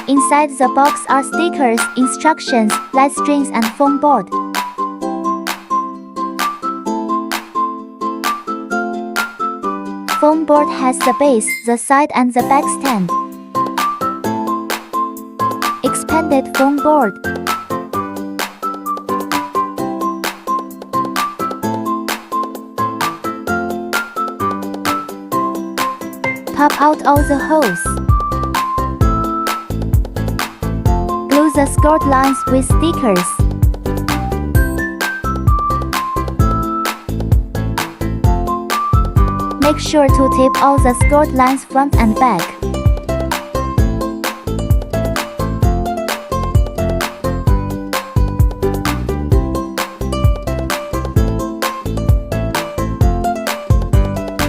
Inside the box are stickers, instructions, light strings and foam board. Foam board has the base, the side and the back stand. Expanded foam board. Pop out all the holes. Glue the skirt lines with stickers. Make sure to tape all the skirt lines front and back.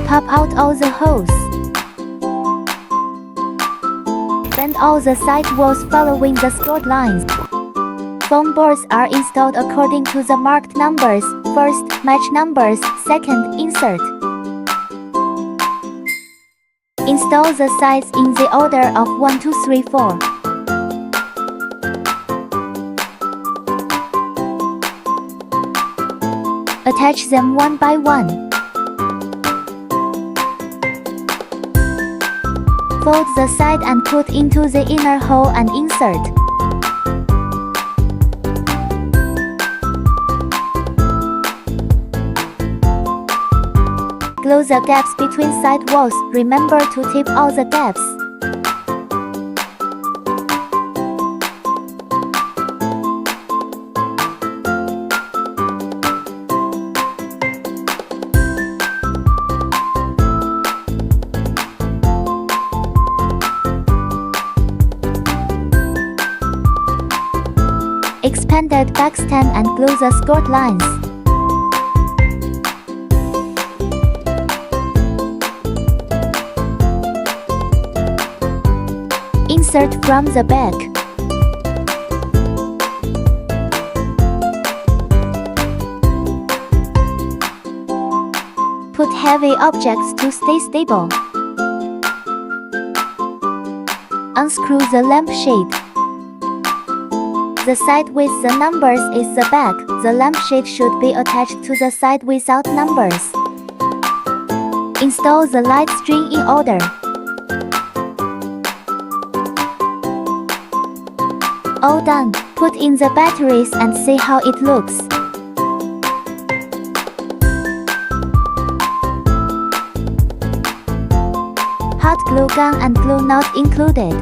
Pop out all the holes. Bend all the side walls following the skirt lines. Foam boards are installed according to the marked numbers. First, match numbers. Second, insert. Install the sides in the order of 1, 2, 3, 4. Attach them one by one. Fold the side and put into the inner hole and insert. Glue the gaps between side walls. Remember to tape all the gaps. Expanded back stand and glue the skirt lines. Insert from the back. Put heavy objects to stay stable. Unscrew the lampshade. The side with the numbers is the back. The lampshade should be attached to the side without numbers. Install the light string in order. All done. Put in the batteries and see how it looks. Hot glue gun and glue not included.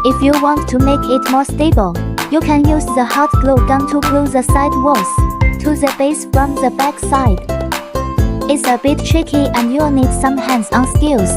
If you want to make it more stable, you can use the hot glue gun to glue the side walls to the base from the back side. It's a bit tricky and you'll need some hands-on skills.